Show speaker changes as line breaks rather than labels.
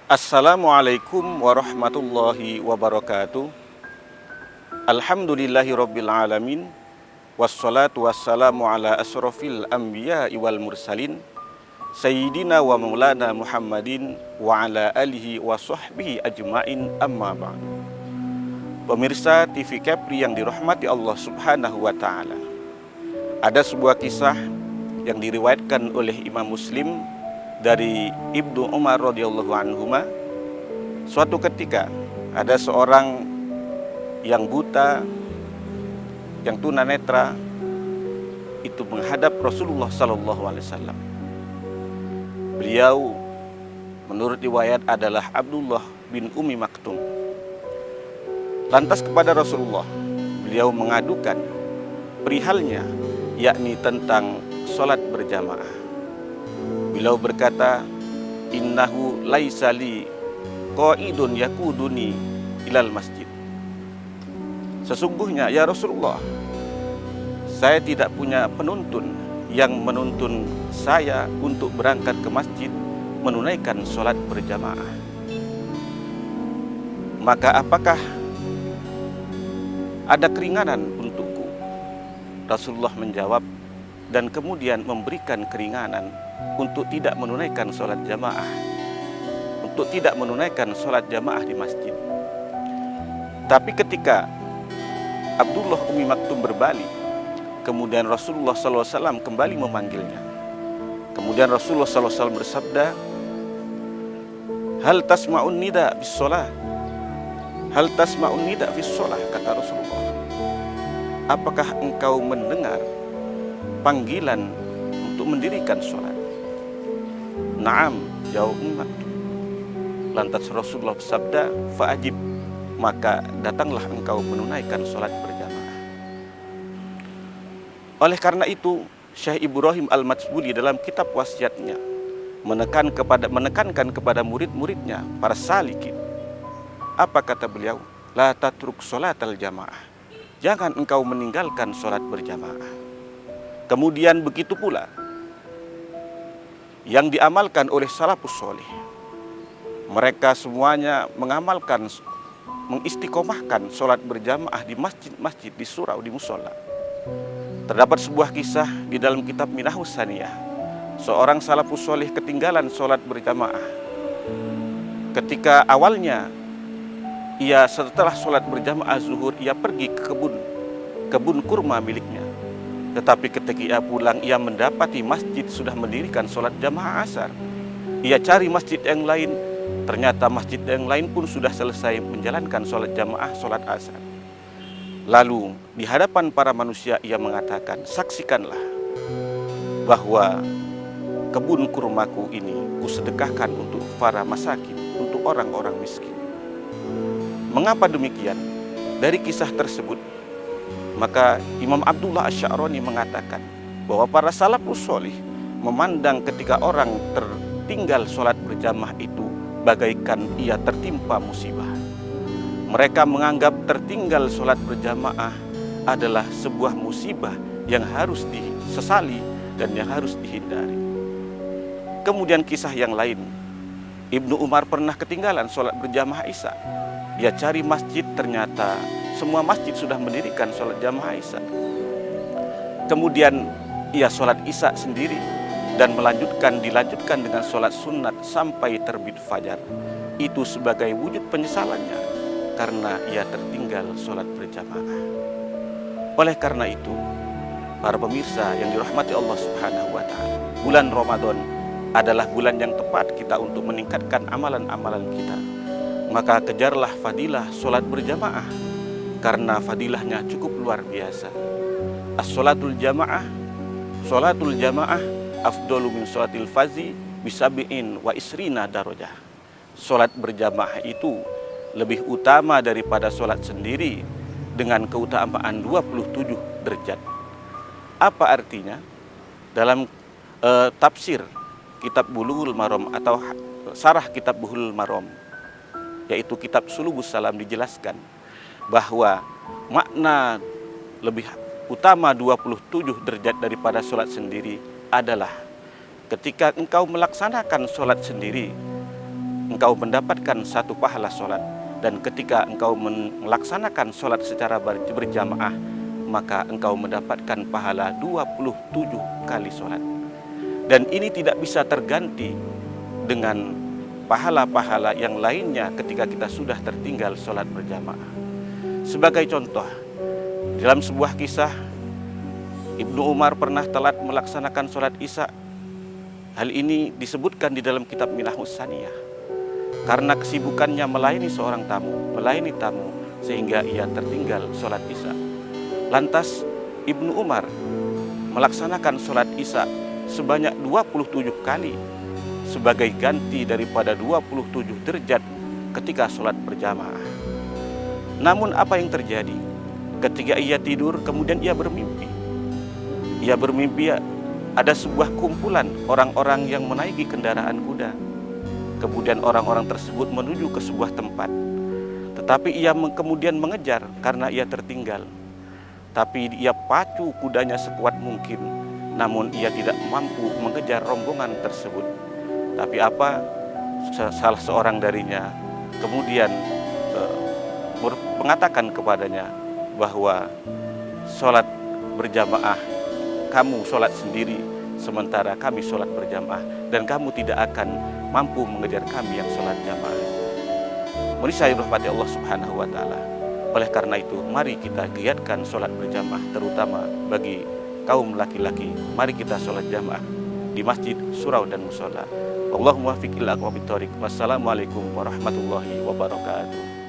Assalamualaikum warahmatullahi wabarakatuh. Alhamdulillahi rabbil alamin. Wassalatu wassalamu ala asrofil anbiya wal mursalin Sayyidina wa maulana Muhammadin wa ala alihi wa sahbihi ajmain, amma ba'du. Pemirsa TV Kepri yang dirahmati Allah subhanahu wa ta'ala, ada sebuah kisah yang diriwayatkan oleh Imam Muslim dari Ibnu Umar radhiyallahu anhuma. Suatu ketika ada seorang yang buta, yang tunanetra itu menghadap Rasulullah sallallahu alaihi wasallam. Beliau menurut riwayat adalah Abdullah bin Ummi Maktum. Lantas kepada Rasulullah beliau mengadukan perihalnya, yakni tentang sholat berjamaah. Beliau berkata, innahu laisa li qaidun yakuduni ilal masjid. Sesungguhnya ya Rasulullah, saya tidak punya penuntun yang menuntun saya untuk berangkat ke masjid menunaikan sholat berjamaah. Maka apakah ada keringanan untukku? Rasulullah menjawab dan kemudian memberikan keringanan untuk tidak menunaikan sholat jamaah, untuk tidak menunaikan sholat jamaah di masjid. Tapi ketika Abdullah Ummi Maktum berbalik, kemudian Rasulullah SAW kembali memanggilnya. Kemudian Rasulullah SAW bersabda, hal tasma'un nida bis sholah, hal tasma'un nida bis sholah, kata Rasulullah. Apakah engkau mendengar panggilan untuk mendirikan sholat? Naam, jawab Ummi Maktum. Lantas Rasulullah bersabda, fa'ajib, maka datanglah engkau menunaikan sholat berjamaah. Oleh karena itu, Syekh Ibrahim Al-Matsbuli dalam kitab wasiatnya menekankan kepada murid-muridnya, para salikin. Apa kata beliau? La tatruk sholatal jamaah. Jangan engkau meninggalkan sholat berjamaah. Kemudian begitu pula yang diamalkan oleh salafus sholih. Mereka semuanya mengamalkan, mengistiqomahkan sholat berjamaah di masjid-masjid, di surau, di musola. Terdapat sebuah kisah di dalam kitab Minahus Saniyah. Seorang salafus sholih ketinggalan sholat berjamaah. Ketika awalnya ia setelah sholat berjamaah zuhur, ia pergi ke kebun kurma miliknya. Tetapi ketika ia pulang, ia mendapati masjid sudah mendirikan sholat jamaah asar. Ia cari masjid yang lain, ternyata masjid yang lain pun sudah selesai menjalankan sholat jamaah, sholat asar. Lalu di hadapan para manusia ia mengatakan, saksikanlah bahwa kebun kurmaku ini kusedekahkan untuk para masakin, untuk orang-orang miskin. Mengapa demikian? Dari kisah tersebut, maka Imam Abdullah Asy-Sya'rani mengatakan bahwa para salafus sholih memandang ketika orang tertinggal sholat berjamaah itu bagaikan ia tertimpa musibah. Mereka menganggap tertinggal sholat berjamaah adalah sebuah musibah yang harus disesali dan yang harus dihindari. Kemudian kisah yang lain, Ibnu Umar pernah ketinggalan sholat berjamaah Isya. Dia cari masjid, ternyata semua masjid sudah mendirikan sholat jamaah Isya. Kemudian ia sholat Isya sendiri dan dilanjutkan dengan sholat sunat sampai terbit fajar. Itu sebagai wujud penyesalannya karena ia tertinggal sholat berjamaah. Oleh karena itu, para pemirsa yang dirahmati Allah Subhanahu wa ta'ala, bulan Ramadan adalah bulan yang tepat kita untuk meningkatkan amalan-amalan kita. Maka kejarlah fadilah sholat berjamaah, karena fadilahnya cukup luar biasa. As-sholatul jamaah afdalu min sholatil fazi bisabi'in wa isrina darajah. Sholat berjamaah itu lebih utama daripada sholat sendiri dengan keutamaan 27 derajat. Apa artinya? Dalam tafsir kitab Bulughul Maram atau sarah kitab Bulughul Maram, yaitu kitab Sulubus Salam, dijelaskan bahwa makna lebih utama 27 derajat daripada sholat sendiri adalah ketika engkau melaksanakan sholat sendiri, engkau mendapatkan satu pahala sholat. Dan ketika engkau melaksanakan sholat secara berjamaah, maka engkau mendapatkan pahala 27 kali sholat. Dan ini tidak bisa terganti dengan pahala-pahala yang lainnya ketika kita sudah tertinggal sholat berjamaah. Sebagai contoh, dalam sebuah kisah, Ibnu Umar pernah telat melaksanakan sholat Isya. Hal ini disebutkan di dalam kitab Minahus Saniyah. Karena kesibukannya melayani seorang tamu, melayani tamu, sehingga ia tertinggal sholat Isya. Lantas Ibnu Umar melaksanakan sholat Isya sebanyak 27 kali sebagai ganti daripada 27 derajat ketika sholat berjamaah. Namun apa yang terjadi? Ketika ia tidur, kemudian ia bermimpi. Ia bermimpi ada sebuah kumpulan orang-orang yang menaiki kendaraan kuda. Kemudian orang-orang tersebut menuju ke sebuah tempat. Tetapi ia kemudian mengejar karena ia tertinggal. Tapi ia pacu kudanya sekuat mungkin, namun ia tidak mampu mengejar rombongan tersebut. Tapi apa? Salah seorang darinya kemudian mengatakan kepadanya bahwa sholat berjamaah, kamu sholat sendiri, sementara kami sholat berjamaah, dan kamu tidak akan mampu mengejar kami yang sholat jamaah. Pemirsa yang dirahmati Allah Subhanahu wa Ta'ala, oleh karena itu, mari kita giatkan sholat berjamaah, terutama bagi kaum laki-laki. Mari kita sholat jamaah di masjid, surau, dan musola. Allahumma fiqil aqwamit thoriq. Wassalamualaikum warahmatullahi wabarakatuh.